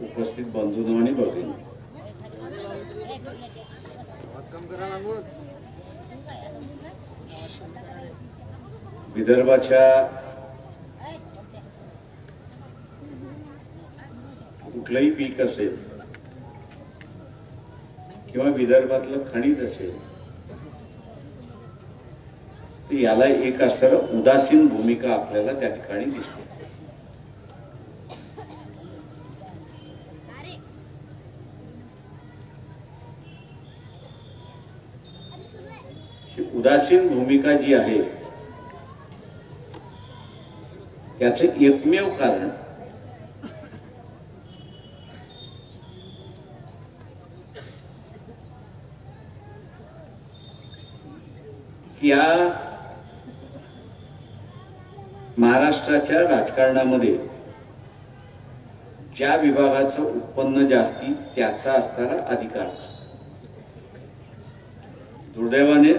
उपस्थित बंधूंनो आणि भगिनी, विदर्भाच्या कुठलंही पीक असेल किंवा विदर्भातलं खनिज असेल तर याला एक असं उदासीन भूमिका आपल्याला त्या ठिकाणी दिसते. उदासीन भूमिका जी आहे त्याचे एकमेव कारण या महाराष्ट्राच्या राजकारणामध्ये ज्या विभागाचं उत्पन्न जास्ती त्याचा असणारा अधिकार. दुर्दैवाने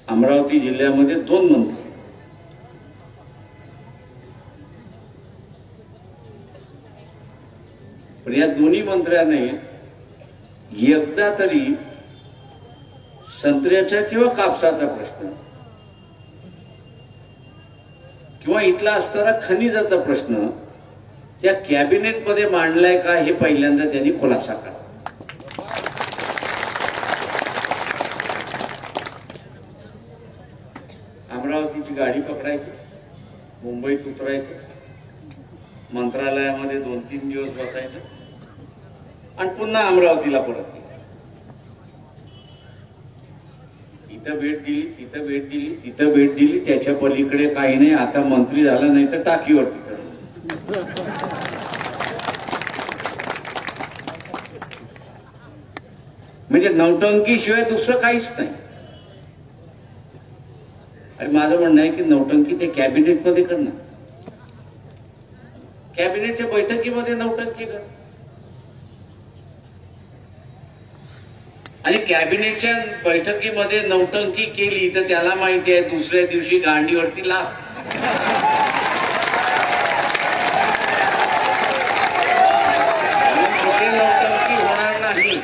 अमरावती जिल्ह्यामध्ये 2 मंत्री पण या दोन्ही मंत्र्याने एकदा तरी संत्र्याचा किंवा कापसाचा प्रश्न किंवा इथला असणारा खनिजाचा प्रश्न त्या कॅबिनेट मध्ये मांडलाय का हे पहिल्यांदा त्यांनी खुलासा करा. अमरावतीची गाडी पकडायची, मुंबईत उतरायचं, मंत्रालयामध्ये 2-3 दिवस बसायचं आणि पुन्हा अमरावतीला परत. इथं भेट दिली, तिथं भेट दिली, तिथं भेट दिली, त्याच्या पलीकडे काही नाही. आता मंत्री झाला नाही तर टाकीवरती चढ. म्हणजे नौटंकी शिवाय दुसरं काहीच नाही. आणि माझं म्हणणं आहे की नौटंकी ते कॅबिनेट मध्ये करणार, कॅबिनेटच्या बैठकीमध्ये नौटंकी कर. आणि कॅबिनेटच्या बैठकीमध्ये नौटंकी केली तर त्याला माहिती आहे दुसऱ्या दिवशी गांडीवरती लाभ. नौटंकी होणार नाही,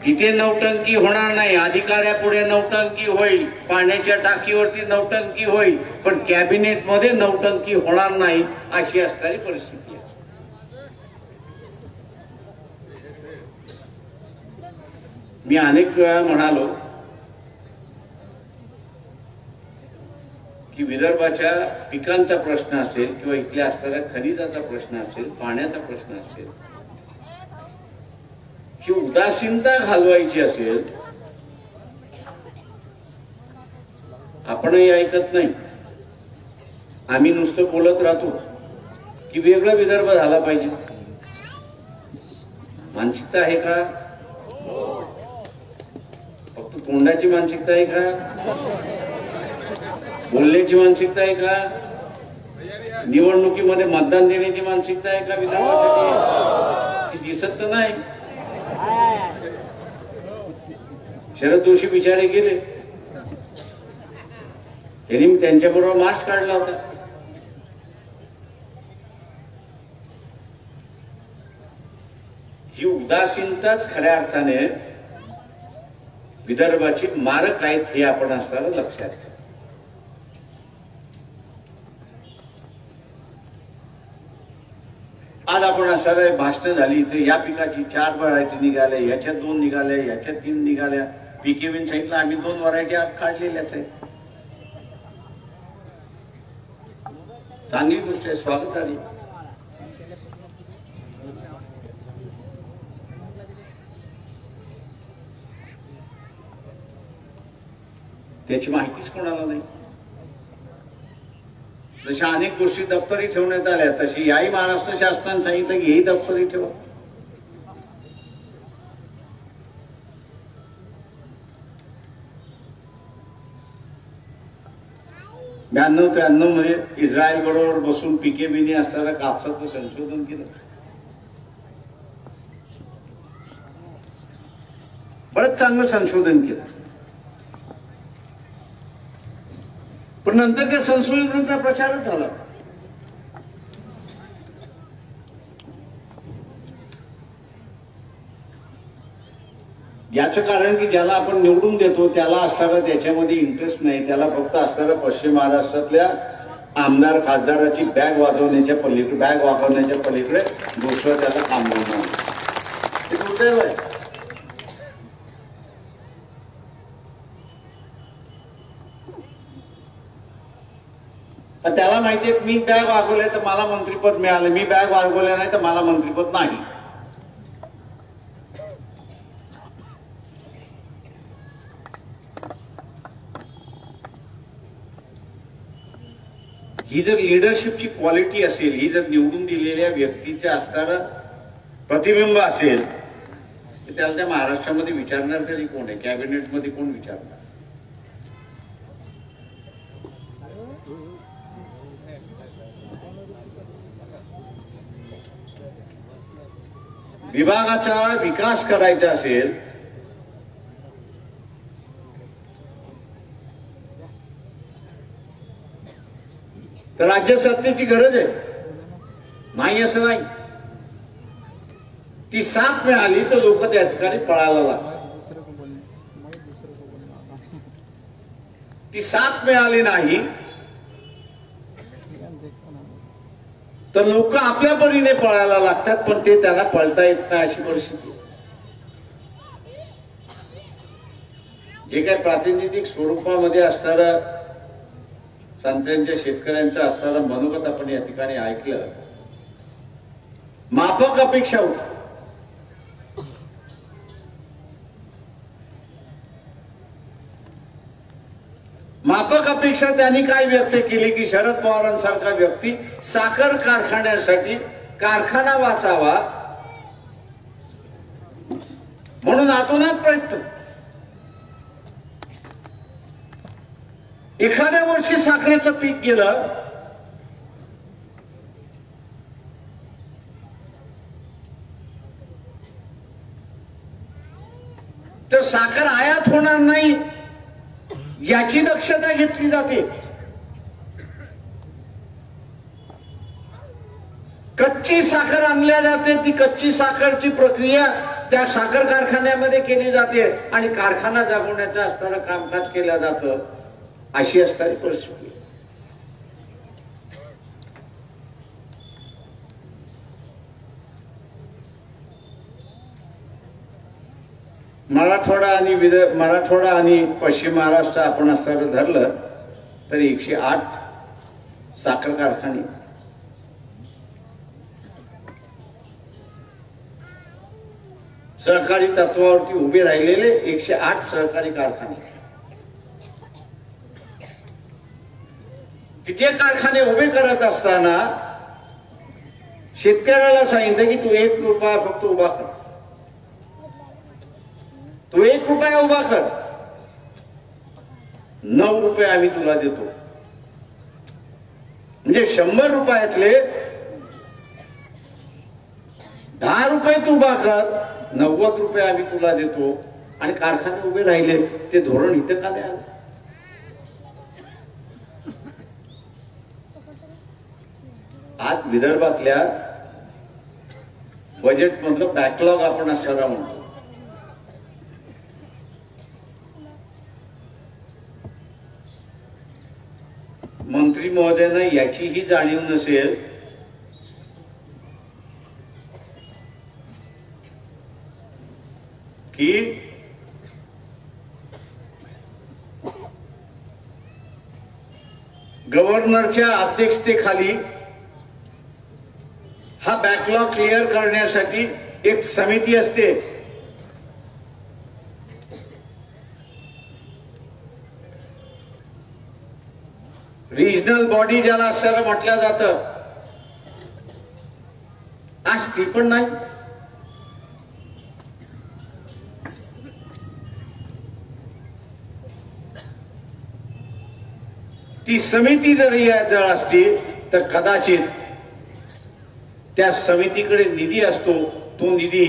तिथे नौटंकी होणार नाही. अधिकाऱ्यापुढे नौटंकी होईल, पाण्याच्या टाकीवरती नौटंकी होईल, पण कॅबिनेट मध्ये नौटंकी होणार नाही अशी असणारी परिस्थिती आहे. मी अनेक वेळा म्हणालो की विदर्भाच्या पिकांचा प्रश्न असेल किंवा इथल्या असणाऱ्या खनिजाचा प्रश्न असेल, पाण्याचा प्रश्न असेल, ही उदासीनता घालवायची असेल, आपणही ऐकत नाही. आम्ही नुसतं बोलत राहतो की वेगळा विदर्भ झाला पाहिजे. मानसिकता आहे का? फक्त तोंडाची मानसिकता आहे का? बोलण्याची मानसिकता आहे का? निवडणुकीमध्ये मतदान देण्याची मानसिकता आहे का विदर्भासाठी? ती दिसत तर नाही. शरद जोशी बिचारे गेले, त्यांनी मी त्यांच्याबरोबर मार्च काढला होता. ही उदासीनताच खऱ्या अर्थाने विदर्भाची मारक आहेत हे आपण असताना लक्षात घ्या. आज आपण असणारे भाषण झाली तर या पिकाची 4 व्हरायटी निघाल्या, ह्याच्या 2 निघाल्या, ह्याच्या 3 निघाल्या. पीकेवीन सांगितलं आम्ही 2 व्हरायटी काढलेल्याच आहे. चांगली गोष्ट आहे, स्वागत आली. त्याची माहितीच कोणाला नाही. जशा अनेक गोष्टी दप्तरी ठेवण्यात आल्या तशी याही महाराष्ट्र शासनाने सांगितलं की हेही दप्तरी ठेवा. ब्याण्णव 93 मध्ये इस्रायल बरोबर बसून पीकेबीने असणाऱ्या कापसाचं संशोधन केलं. बरंच चांगलं संशोधन केलं. पण नंतर त्या संशोधनाचा प्रचारच झाला. याचं कारण की ज्याला आपण निवडून देतो त्याला असणारा त्याच्यामध्ये इंटरेस्ट नाही, त्याला फक्त असणारा पश्चिम महाराष्ट्रातल्या आमदार खासदाराची बॅग वाजवण्याच्या पलीकडे, बॅग वागवण्याच्या पलीकडे दुसरं त्याला काम मिळणार. हे दुर्दैव आहे. त्याला माहितीये मी बॅग वागवले तर मला मंत्रीपद मिळालं, मी बॅग वागवले नाही तर मला मंत्रीपद नाही. ही जर लिडरशिपची क्वालिटी असेल, ही जर निवडून दिलेल्या व्यक्तीच्या असणारा प्रतिबिंब असेल तर त्याला त्या महाराष्ट्रामध्ये विचारणार तरी कोण आहे? कॅबिनेटमध्ये कोण विचारणार? विभागाचा विकास करायचा असेल तर राज्य सत्तेची गरज आहे, नाही असं नाही. ती साथ मिळाली तर लोक त्या ठिकाणी पळायला लागतात. ती साथ मिळाली नाही तर लोक आपल्या परीने पळायला लागतात, पण ते त्यांना पळता येत नाही अशी परिस्थिती. जे काही प्रातिनिधिक स्वरूपामध्ये असणारा संत्र्यांच्या शेतकऱ्यांचं असणारं मनोगत आपण या ठिकाणी ऐकलं. माफक अपेक्षा होती. माफक अपेक्षा त्यांनी काय व्यक्त केली की शरद पवारांसारखा व्यक्ती साखर कारखान्यासाठी कारखाना वाचावा म्हणून आतोनात प्रयत्न. एखाद्या वर्षी साखरेचं पीक गेलं तर साखर आयात होणार नाही याची दक्षता घेतली जाते. कच्ची साखर आणल्या जाते, ती कच्ची साखरची प्रक्रिया त्या साखर कारखान्यामध्ये केली जाते आणि कारखाना जागवण्याचं असताना कामकाज केलं जातं. अशी असणारी परिस्थिती. मराठवाडा आणि पश्चिम महाराष्ट्र आपण असं धरलं तर 108 साखर कारखाने, सहकारी तत्वावरती उभे राहिलेले 108 सहकारी कारखाने. जे कारखाने उभे करत असताना शेतकऱ्याला सांगितलं की तू 1 रुपया फक्त उभा कर, तू 1 रुपया उभा कर, 9 रुपये आम्ही तुला देतो. म्हणजे 100 रुपयातले 10 रुपये तू उभा कर, 90 रुपये आम्ही तुला देतो. आणि कारखाने उभे राहिले. ते धोरण इथं का द्याल? आज विदर्भातल्या बजेट मधलं बॅकलॉग आपण असणारा म्हणतो. मंत्री महोदयांना याचीही जाणीव नसेल की गव्हर्नरच्या अध्यक्षतेखाली हा बॅकलॉग क्लिअर करण्यासाठी एक समिती असते. रिजनल बॉडी ज्याला असं म्हटलं जातं, आज ती पण नाही. ती समिती जर असती तर कदाचित त्या समितीकडे निधी असतो. तो निधी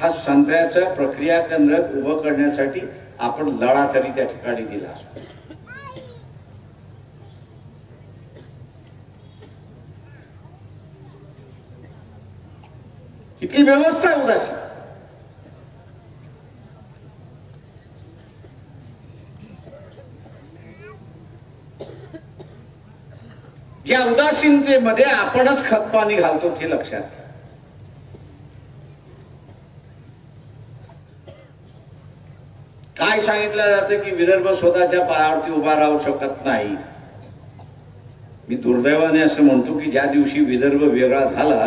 हा संत्र्याचं प्रक्रिया केंद्र उभं करण्यासाठी आपण लढा तरी त्या ठिकाणी दिला असतो. इतकी व्यवस्था उदासी. या उदासीनतेमध्ये आपणच खतपाणी घालतो हे लक्षात घ्या. काय सांगितलं जातं की विदर्भ स्वतःच्या पायावरती उभा राहू शकत नाही. मी दुर्दैवाने असं म्हणतो की ज्या दिवशी विदर्भ वेगळा झाला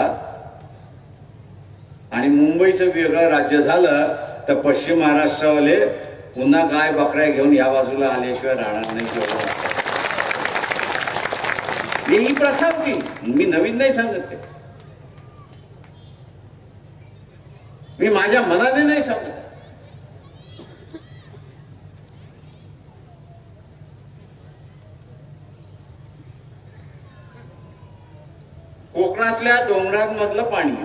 आणि मुंबईचं वेगळं राज्य झालं तर पश्चिम महाराष्ट्रावाले पुन्हा गाय बकऱ्या घेऊन या बाजूला आल्याशिवाय राहणार नाही. ही प्रथा होती, मी नवीन नाही सांगत ते, मी माझ्या मनाने नाही सांगत. कोकणातल्या डोंगरांमधलं पाणी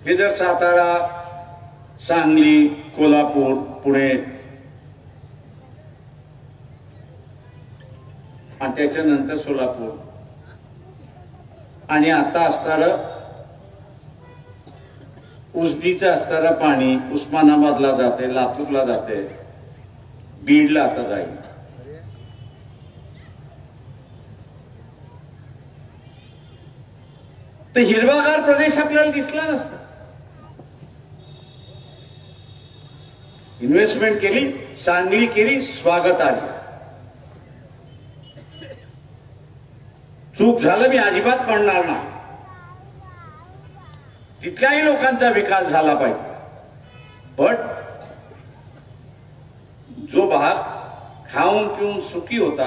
हे जर सातारा, सांगली, कोल्हापूर, पुणे आणि त्याच्यानंतर सोलापूर आणि आता असणारं उजनीचं असणारं पाणी उस्मानाबादला जाते, लातूरला जाते, बीडला आता जाईल. तर हिरवागार प्रदेश आपल्याला दिसला नसता. इन्व्हेस्टमेंट केली, चांगली केली, स्वागत आली. चूक झालं मी अजिबात म्हणणार नाही. तिथल्याही लोकांचा विकास झाला पाहिजे. पण जो भाग खाऊन पिऊन सुखी होता,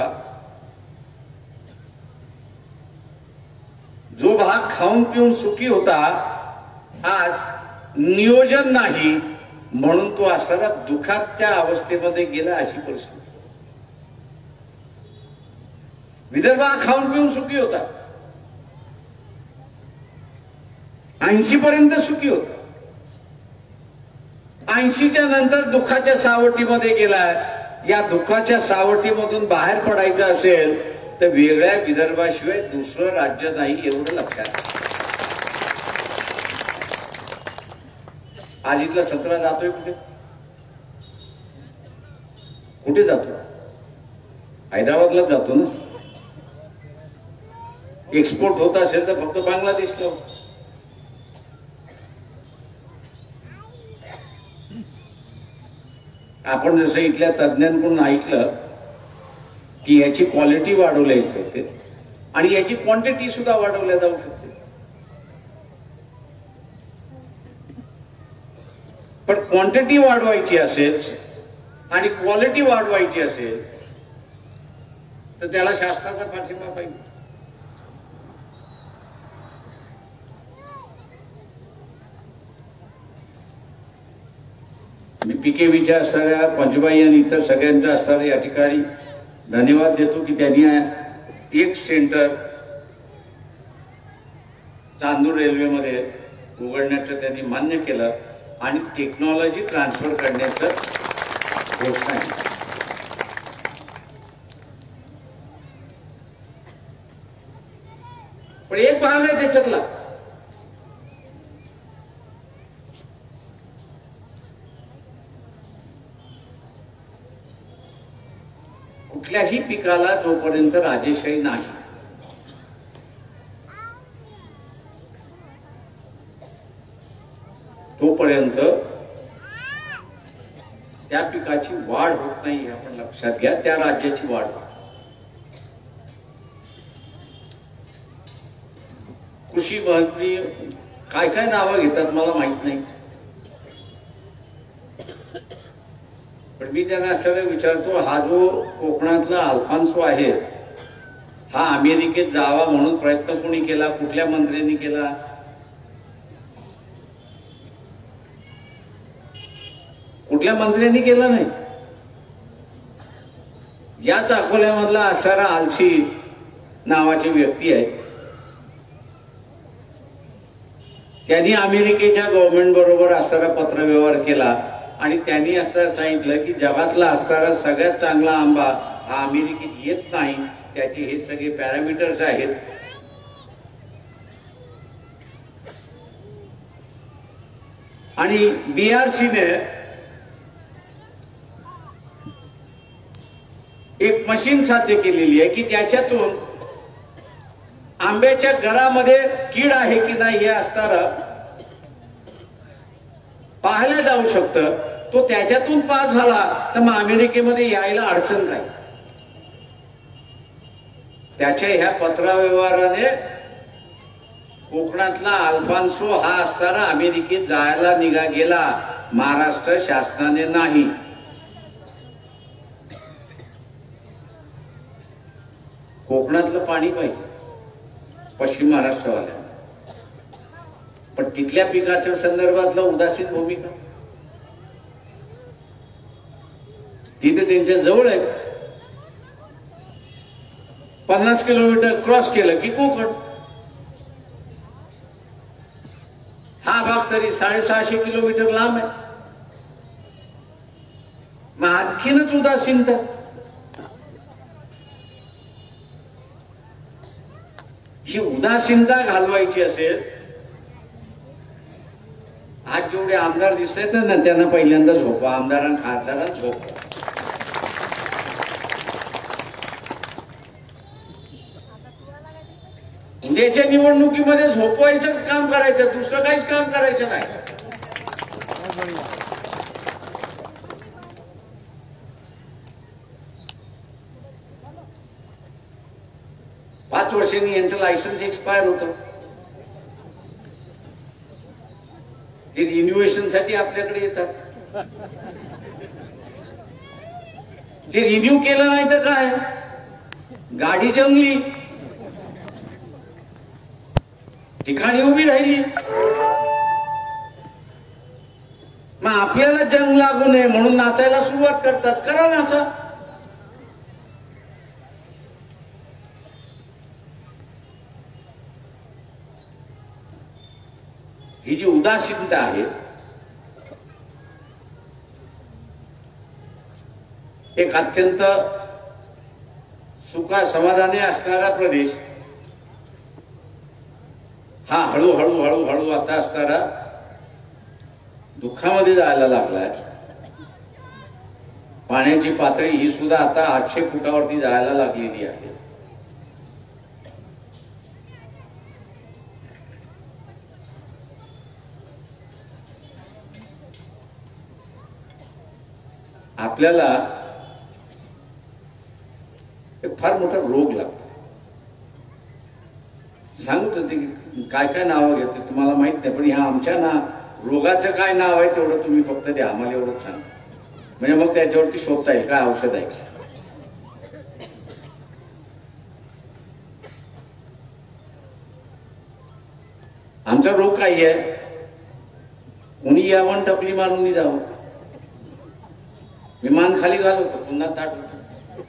जो भाग खाऊन पिऊन सुखी होता, आज नियोजन नाही म्हणून तो असणारा दुःखाच्या अवस्थेमध्ये गेला. अशी परिस्थिती. विदर्भ हा खाऊन पिऊन सुखी होता, 80 पर्यंत सुखी होता. 80च्या नंतर दुःखाच्या सावटीमध्ये गेलाय. या दुःखाच्या सावटीमधून बाहेर पडायचं असेल तर वेगळ्या विदर्भाशिवाय दुसरं राज्य नाही, एवढं लक्षात. आज इथला 17 जातोय कुठे? कुठे जातो? हैदराबादलाच जातो ना. एक्सपोर्ट होत असेल तर फक्त बांगलादेशला. आपण जसं इथल्या तज्ञांकडून ऐकलं की याची क्वालिटी वाढवल्या शकते आणि याची क्वांटिटी सुद्धा वाढवल्या जाऊ शकते. पण क्वांटिटी वाढवायची असेल आणि क्वालिटी वाढवायची असेल तर त्याला शासनाचा पाठिंबा पाहिजे. मी पीकेव्हीच्या असणाऱ्या पंचबाई आणि इतर सगळ्यांचा असणारा या ठिकाणी धन्यवाद देतो की त्यांनी एक सेंटर चांदूर रेल्वेमध्ये उघडण्याचं त्यांनी मान्य केलं आणि टेक्नॉलॉजी ट्रान्सफर करण्याचं घोषणा केली. पण एक भाग आहे त्याच्यातला, कुठल्याही पिकाला जोपर्यंत राजेशाही नाही तोपर्यंत त्या पिकाची वाढ होत नाही. हे आपण लक्षात घ्या. त्या राज्याची वाढ. कृषी मंत्री काय काय नावं घेतात मला माहित नाही, पण मी त्यांना असं विचारतो, हा जो कोकणातला अल्फान्सो आहे हा अमेरिकेत जावा म्हणून प्रयत्न कोणी केला? कुठल्या मंत्र्यांनी केला? कुठल्या मंत्र्यांनी केलं नाही. याच अकोल्यामधला असणारा आलशी नावाची व्यक्ती आहे, त्यांनी अमेरिकेच्या गव्हर्नमेंट बरोबर असणारा पत्रव्यवहार केला आणि त्यांनी असं सांगितलं की जगातला असणारा सगळ्यात चांगला आंबा हा अमेरिकेत येत नाही, त्याचे हे सगळे पॅरामीटर्स आहेत. आणि BRCने एक मशीन साध्य केलेली आहे की त्याच्यातून आंब्याच्या घरामध्ये कीड आहे की नाही हे असणारं पाहायला जाऊ शकतं. तो त्याच्यातून पास झाला तर मग अमेरिकेमध्ये यायला अडचण काय. त्याच्या ह्या पत्रव्यवहाराने कोकणातला अल्फान्सो हा असताना अमेरिकेत जायला गेला, महाराष्ट्र शासनाने नाही. कोकणातलं पाणी पाहिजे पश्चिम महाराष्ट्रवाल्या, पण तिथल्या पिकाच्या संदर्भातला उदासीन भूमिका. तिथे त्यांच्या जवळ आहे, 50 किलोमीटर क्रॉस केलं की कोकण. हा भाग तरी 650 किलोमीटर लांब आहे. मग आणखीनच उदासीनता. ही उदासीनता घालवायची असेल, आज जेवढे आमदार दिसत आहेत ना त्यांना पहिल्यांदा झोपा, आमदारांना खासदारांना झोपा. उद्याच्या निवडणुकीमध्ये झोपवायचं काम करायचं, दुसरं काहीच काम करायचं नाही. पाच वर्षांनी यांचं लायसन्स एक्सपायर होतं. ते रिन्युएशन साठी आपल्याकडे येतात. ते रिन्यू केलं नाही तर काय, गाडी जमली, ठिकाणी उभी राहिली. मग आपल्याला जंग लागू नये म्हणून नाचायला सुरुवात करतात. करा नाचा. ही जी उदासीनता आहे, एक अत्यंत सुखा समाधानी असणारा प्रदेश हा हळूहळू हळूहळू आता असणारा दुःखामध्ये जायला लागलाय. पाण्याची पातळी ही सुद्धा आता 800 फुटावरती जायला लागलेली आहे. आपल्याला एक फार मोठा रोग लागतो. सांगत होते की काय काय नावं घेते तुम्हाला माहित नाही, पण ह्या आमच्या रोगाचं काय नाव आहे तेवढं तुम्ही फक्त द्या, आम्हाला एवढंच सांग, म्हणजे मग त्याच्यावरती शोधता येईल काय औषध आहे. आमचा रोग काय आहे, कोणी यावं टपली मारून जावं, विमान खाली घालवतो पुन्हा ताट होतो,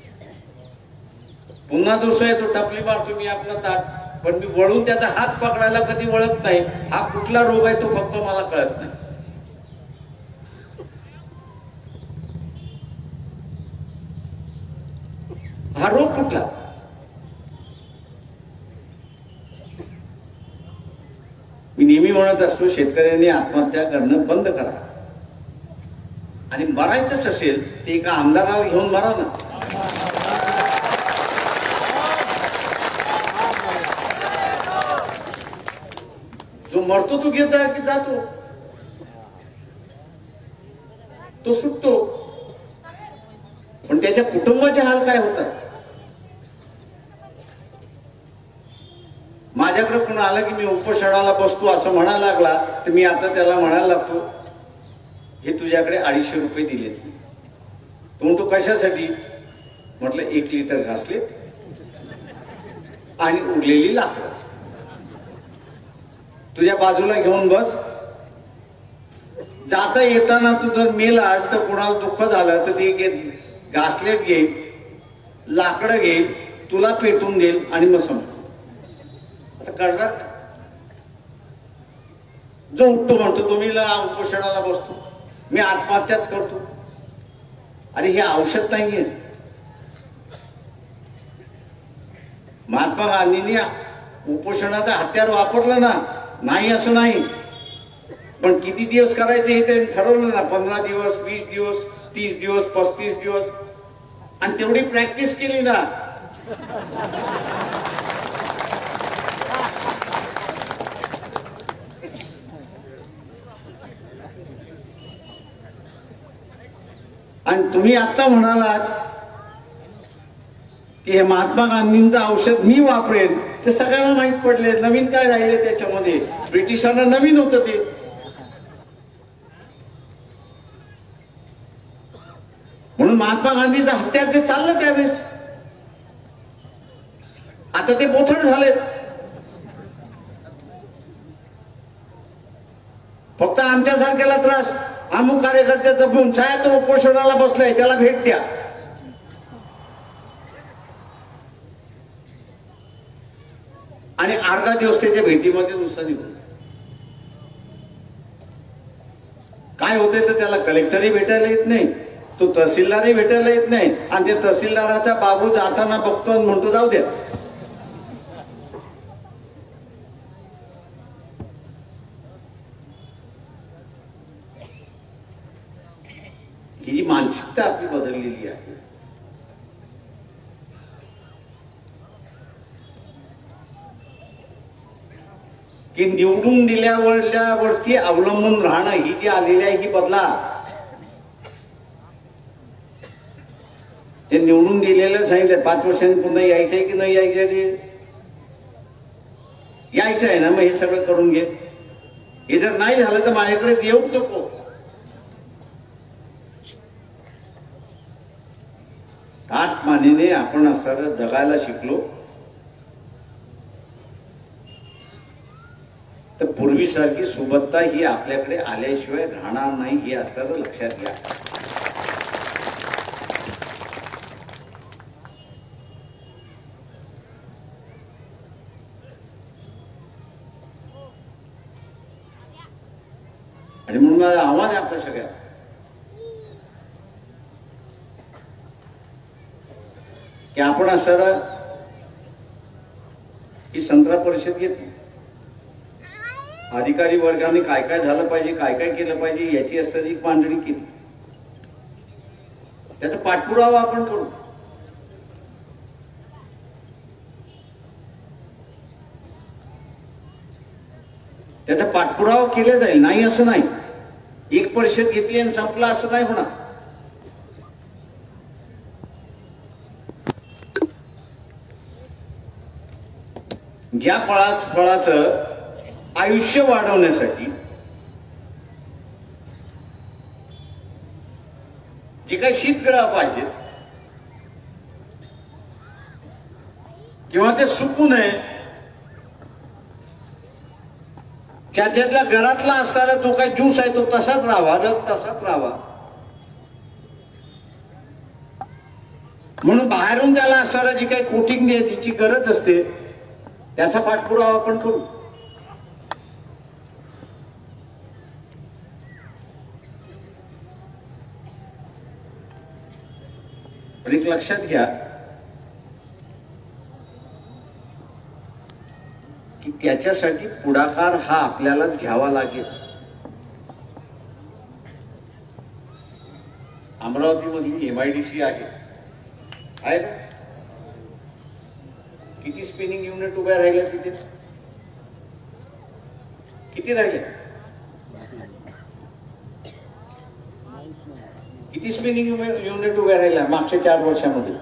पुन्हा दुसरा येतो टपली मारतो मी आपला ताट, पण मी वळून त्याचा हात पकडायला कधी वळत नाही. हा कुठला रोग आहे तो फक्त मला कळत नाही. हा रोग कुठला. मी नेहमी म्हणत असतो शेतकऱ्यांनी आत्महत्या करणं बंद करा, आणि मरायचंच असेल ते एका आमदाराला घेऊन मरा ना. जो मरतो तो घेता की जातो, तो सुटतो, पण त्याच्या कुटुंबाचे हाल काय होतात. माझ्याकडे कोण आलं की मी उपोषणाला बसतो असं म्हणायला लागला तर मी आता त्याला म्हणायला लागतो हे तुझ्याकडे 250 रुपये दिलेत. तो म्हणतो कशासाठी. म्हटलं 1 लिटर घासले आणि उरलेली लाकडं तुझ्या बाजूला घेऊन बस. जाता येताना तू जर मेलास तर कोणाला दुःख झालं तर ते घासलेट घेईल, लाकडं घेईल, तुला पेटून देईल आणि मग समज. आता करणार जो उठतो म्हणतो तुम्ही उपोषणाला बसतो, मी आत्महत्याच करतो. अरे हे औषध नाहीये. महात्मा गांधींनी उपोषणाचं हत्यार वापरलं ना, नाही असं नाही, पण किती दिवस करायचे हे त्यांनी ठरवलं ना. 15 दिवस, 20 दिवस, 30 दिवस, 35 दिवस. आणि तेवढी प्रॅक्टिस केली ना, आणि तुम्ही आता म्हणालात की हे महात्मा गांधींचं औषध मी वापरेन, ते सगळ्यांना माहित पडले. नवीन काय राहिले त्याच्यामध्ये? ब्रिटिशांना नवीन होतं ते. म्हणून महात्मा गांधीचं हत्यार ते चाललं त्यावेळेस. आता ते बोथट झाले. फक्त आमच्यासारख्याला त्रास. अमुक कार्यकर्त्याचं फोन, साहेब तो उपोषणाला बसलाय, त्याला भेट द्या. आणि अर्धा दिवस त्याच्या भेटीमध्ये नुसतं निघून. काय होतंय तर त्याला कलेक्टरही भेटायला येत नाही, तो तहसीलदारही भेटायला येत नाही, आणि त्या तहसीलदाराचा बाबू जाताना बघतो आणि म्हणतो जाऊ द्या. ही मानसिकता आपली बदललेली आहे. की निवडून दिल्यावरती अवलंबून राहणं ही जी आलेली आहे ही बदला. ते निवडून दिलेलं सांगितलं 5 वर्षांनी पुन्हा यायचंय की नाही यायचंय, ते यायचं आहे ना, मग हे सगळं करून घे. हे जर नाही झालं तर माझ्याकडे येऊच नको. आत्मानेने आपण असं जगायला शिकलो तर पूर्वीसारखी सुबत्ता ही आपल्याकडे आल्याशिवाय राहणार नाही, हे असं लक्षात घ्या. आणि म्हणून माझं आव्हान आहे आपल्या सगळ्या की आपण असं ही संत्रा परिषद घेतली. अधिकारी वर्गाने काय काय झालं पाहिजे, काय काय केलं पाहिजे याची असणारी एक मांडणी केली. त्याचा पाठपुरावा आपण करू. त्याचा पाठपुरावा केला जाईल. नाही असं नाही, एक परिषद घेतली आणि संपला असं नाही होणार. या फळाचं आयुष्य वाढवण्यासाठी जे काही शीतगृह पाहिजे किंवा ते सुकू नये, त्याच्यातल्या घरातला असणारा जो काही ज्यूस आहे तो तसाच राहावा, रस तसाच राहावा. म्हणून बाहेरून त्याला असणारा जी काही कोटिंग द्यायची गरज असते त्याचा पाठपुरावा आपण करू. एक लक्षात घ्या की त्याच्यासाठी पुढाकार हा आपल्यालाच घ्यावा लागेल. अमरावतीमधली MIDC आहे ना, किती स्पिनिंग युनिट उभ्या राहिल्या तिथे? किती राहिल्या? किती स्पिनिंग युनिट उभ्या राहिल्या मागच्या 4 वर्षामध्ये?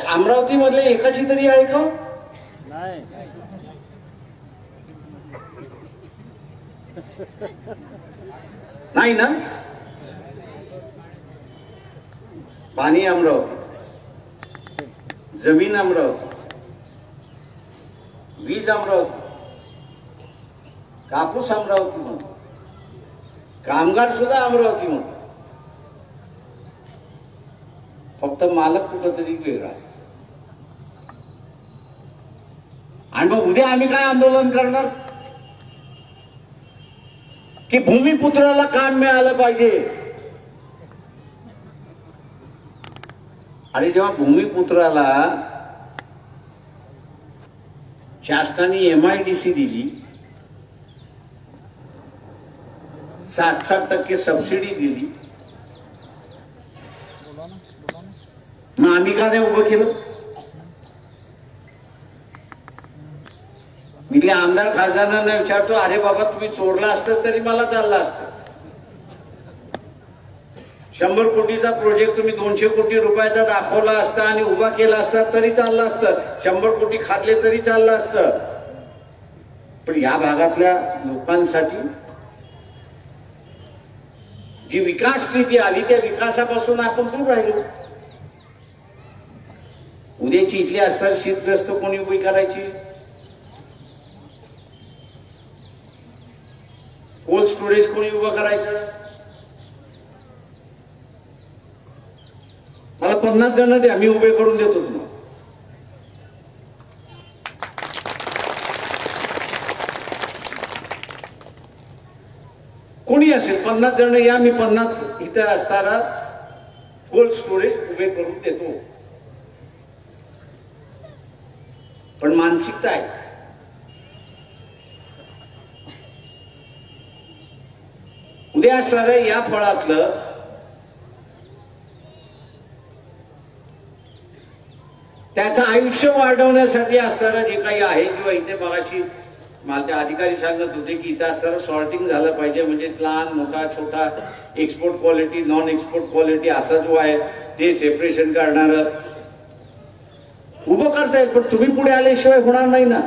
अमरावती मधले एकाची तरी आहे का? नाही ना. पाणी अमरावती, जमीन अमरावती, वीज अमरावती, कापूस अमरावती म्हणून, कामगार सुद्धा अमरावती म्हणून. फक्त मालक कुठंतरी वेगळा आहे. आणि मग उद्या आम्ही काय आंदोलन करणार की भूमिपुत्राला काम मिळालं पाहिजे. आणि जेव्हा भूमिपुत्राला शासनाने MIDC दिली 7% सबसिडी दिली, मग आम्ही का नाही उभं केलं? मी त्या आमदार खासदारांना विचारतो, अरे बाबा तुम्ही चोरला असतं तरी मला चाललं असतं. 100 कोटीचा प्रोजेक्ट तुम्ही 200 कोटी रुपयाचा दाखवला असता आणि उभा केला असता तरी चाललं असतं. 100 कोटी खाल्ले तरी चाललं असतं. पण या भागातल्या लोकांसाठी जी विकास निधी आली त्या विकासापासून आपण दूर राहिलो. उद्याची इथली असतात शीतग्रस्त कोणी उभी करायची? कोल्ड स्टोरेज कोणी उभं करायचं? मला 50 जण द्या, मी उभे करून देतो तुम्हाला. कोणी असेल 50 जण या, मी 50 इथे असताना कोल्ड स्टोरेज उभे करून देतो. पण मानसिकता आहे. उद्या असणारं या फळातलं त्याचं आयुष्य वाढवण्यासाठी असणारं जे काही आहे, किंवा इथे मगाशी मला ते अधिकारी सांगत होते की इथं असणारं सॉर्टिंग झालं पाहिजे, म्हणजे लहान मोठा छोटा export quality non export quality असा जो आहे ते सेपरेशन करणारं उभं करतायत. पण तुम्ही पुढे आल्याशिवाय होणार नाही ना.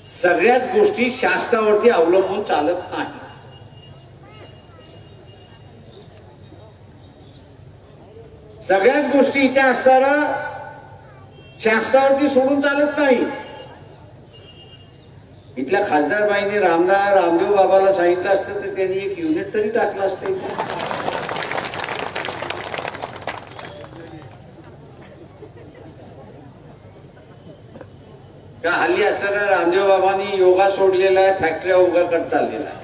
सगळ्याच गोष्टी शासनावरती अवलंबून चालत नाही. सगळ्याच गोष्टी इथे असताना शासनावरती सोडून चालत नाही. इथल्या खासदारबाईंनी रामदेव बाबाला सांगितलं असतं तर त्यांनी एक युनिट तरी टाकलं असतं. का हल्ली असताना रामदेव बाबांनी योगा सोडलेला आहे, फॅक्टऱ्या उभ्या करत चाललेला आहे.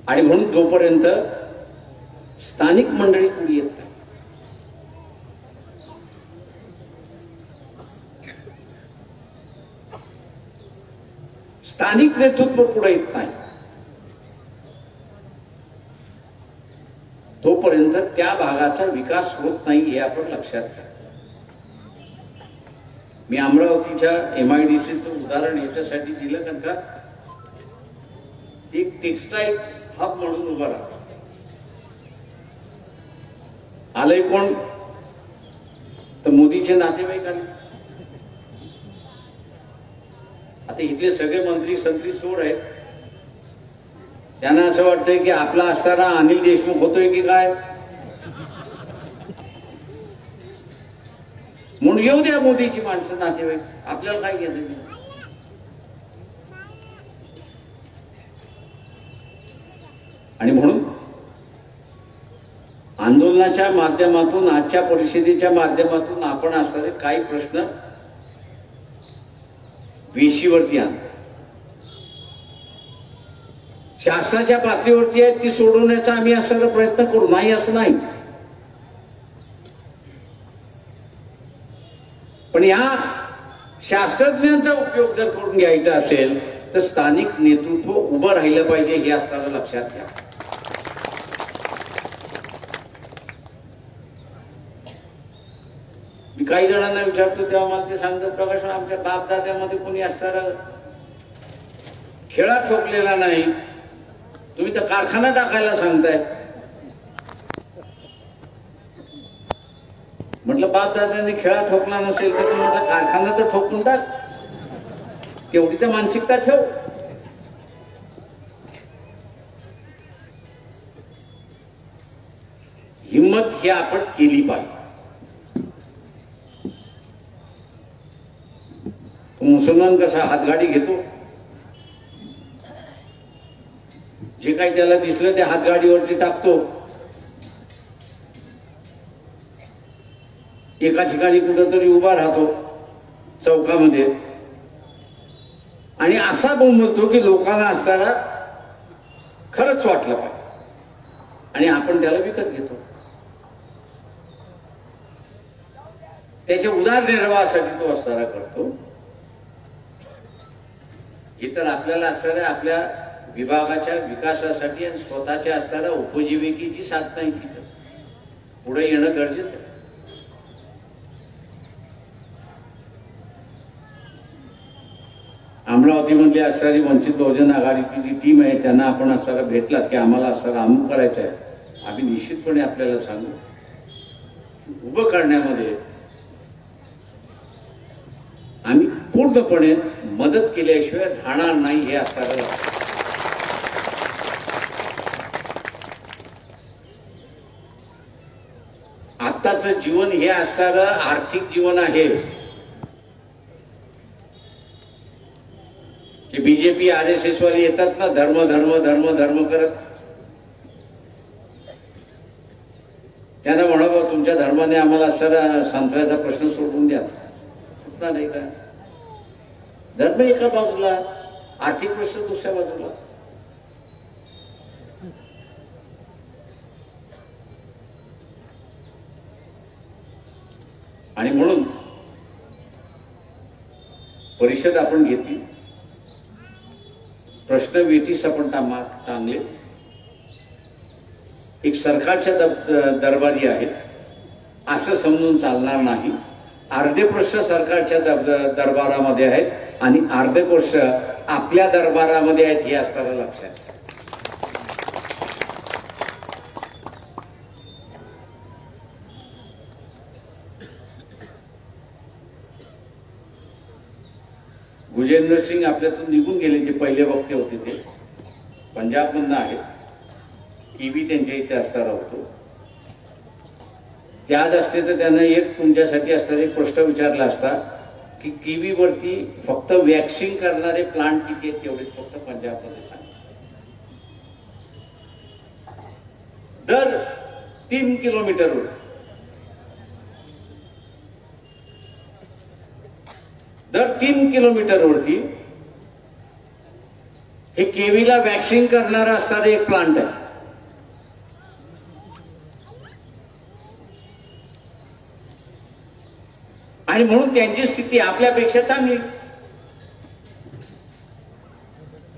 आणि म्हणून जोपर्यंत स्थानिक मंडळी पुढे येत नाही, स्थानिक नेतृत्व पुढे येत नाही, तोपर्यंत त्या भागाचा विकास होत नाही हे आपण लक्षात घ्या. मी अमरावतीच्या MIDCचं उदाहरण याच्यासाठी दिलं कारण का एक टेक्सटाईल हब म्हणून उभा राहतो. आलंय कोण तर मोदीचे नातेवाईक आले. आता इथले सगळे मंत्री संत्री चोर आहेत. त्यांना असं वाटतंय की आपला असताना अनिल देशमुख होतोय की काय, म्हणून येऊ द्या मोदीची माणसं नातेवाईक, आपल्याला काय घ्यायचं. आणि म्हणून आंदोलनाच्या माध्यमातून आजच्या परिषदेच्या माध्यमातून आपण असणारे काही प्रश्न वेशीवरती आण शासनाच्या पातळीवरती आहेत ती सोडवण्याचा आम्ही असणारा प्रयत्न करू. नाही असं नाही, पण या शास्त्रज्ञांचा उपयोग जर करून घ्यायचा असेल तर स्थानिक नेतृत्व उभं राहिलं पाहिजे हे असताना लक्षात घ्या. मी काही जणांना विचारतो तेव्हा मला ते सांगतात, प्रकाश आमच्या बापदाद्यामध्ये कोणी असणारा खेळात ठोकलेला नाही, तुम्ही तर कारखाना टाकायला सांगताय. म्हटलं बापदादांनी खेळा ठोकला नसेल तर म्हटलं कारखाना तर ठोकून टाक, तेवढी तर मानसिकता ठेव. हिम्मत ही आपण केली पाहिजे. मुसलमान कसा हातगाडी घेतो, जे काही त्याला दिसलं ते हातगाडीवरती टाकतो. एका ठिकाणी कुठंतरी उभा राहतो चौकामध्ये आणि असा बोंबलतो की लोकांना असताना खरंच वाटलं पाहिजे आणि आपण त्याला विकत घेतो. त्याच्या उदरनिर्वाहासाठी तो असणारा करतो. हे तर आपल्याला असणाऱ्या आपल्या विभागाच्या विकासासाठी आणि स्वतःच्या असणाऱ्या उपजीविकेची साधना आहे. तिथं पुढे येणं गरजेचं आहे. अमरावतीमधली असणारी वंचित बहुजन आघाडीची जी टीम आहे त्यांना आपण असणारा भेटलात की आम्हाला असणारा अमुक करायचं आहे, आम्ही निश्चितपणे आपल्याला सांगू. उभं करण्यामध्ये आम्ही पूर्णपणे मदत केल्याशिवाय राहणार नाही हे असणारं. आत्ताचं जीवन हे असणारं आर्थिक जीवन आहे. की बीजेपी RSS वाली येतात ना, धर्म धर्म धर्म धर्म करत. त्यांना म्हणावं तुमच्या धर्माने आम्हाला असणारा संत्र्याचा प्रश्न सोडवून द्या. सुटणार नाही का? धर्म एका बाजूला, आर्थिक प्रश्न दुसऱ्या बाजूला. आणि म्हणून परिषद आपण घेतली, प्रश्न वेटीस आपण टांगले. एक सरकारच्या दरबारी आहेत असं समजून चालणार नाही. अर्धे प्रश्न सरकारच्या दरबारामध्ये आहेत आणि अर्धे प्रश्न आपल्या दरबारामध्ये आहेत हे असणारं लक्षात. भुजेंद्र सिंग आपल्यातून निघून गेले, जे पहिले वक्ते होते ते पंजाबमधनं आहेत. कीवी त्यांच्या इथे असणारा होतो. ते आज असते तर त्यांना एक तुमच्यासाठी असणारा एक प्रश्न विचारला असता की कीवीवरती फक्त वॅक्सिंग करणारे प्लांट किती आहेत तेवढेच फक्त पंजाबमध्ये सांगा. दर 3 किलोमीटरवर दर 3 किलोमीटरवरती हे केवीला वॅक्सिंग करणारा असणारा एक प्लांट आहे. आणि म्हणून त्यांची स्थिती आपल्यापेक्षा चांगली.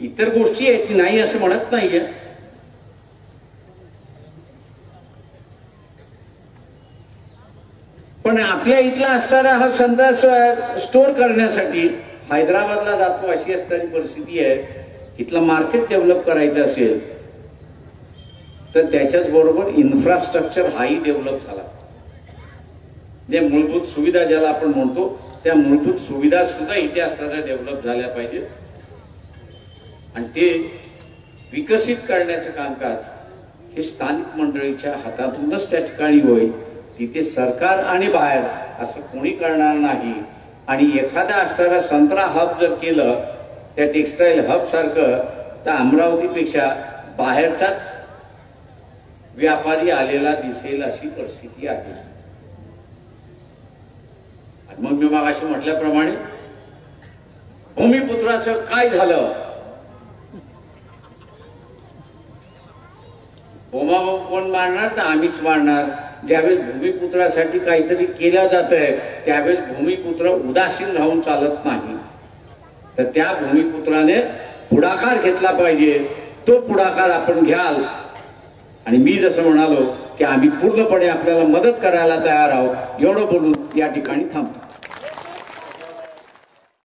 इतर गोष्टी आहेत की नाही असं म्हणत नाहीये, पण आपल्या इथला असणारा हा संत्रा स्टोअर करण्यासाठी हैदराबादला जातो अशी असणारी परिस्थिती आहे. इथलं मार्केट डेव्हलप करायचं असेल तर त्याच्याच बरोबर इन्फ्रास्ट्रक्चर हाही डेव्हलप झाला. जे मूलभूत सुविधा ज्याला आपण म्हणतो त्या मूलभूत सुविधा सुद्धा इथे असणाऱ्या डेव्हलप झाल्या पाहिजेत. आणि ते विकसित करण्याचं कामकाज हे स्थानिक मंडळीच्या हातातूनच त्या ठिकाणी होईल. तिथे सरकार आणि बाहेर असं कोणी करणार नाही. आणि एखादा असणारा संत्रा हब जर केलं त्या टेक्सटाईल हब सारखं, तर अमरावतीपेक्षा बाहेरचाच व्यापारी आलेला दिसेल अशी परिस्थिती आहे. मग मी मागाशी म्हटल्याप्रमाणे भूमिपुत्राचं काय झालं, बोमाबोम कोण मारणार? तर आम्हीच मारणार. ज्यावेळेस भूमिपुत्रासाठी काहीतरी केलं जात आहे त्यावेळेस भूमिपुत्र उदासीन राहून चालत नाही. तर त्या भूमिपुत्राने पुढाकार घेतला पाहिजे. तो पुढाकार आपण घ्याल. आणि मी जसं म्हणालो की आम्ही पूर्णपणे आपल्याला मदत करायला तयार आहोत. एवढं बोलून या ठिकाणी थांबतो.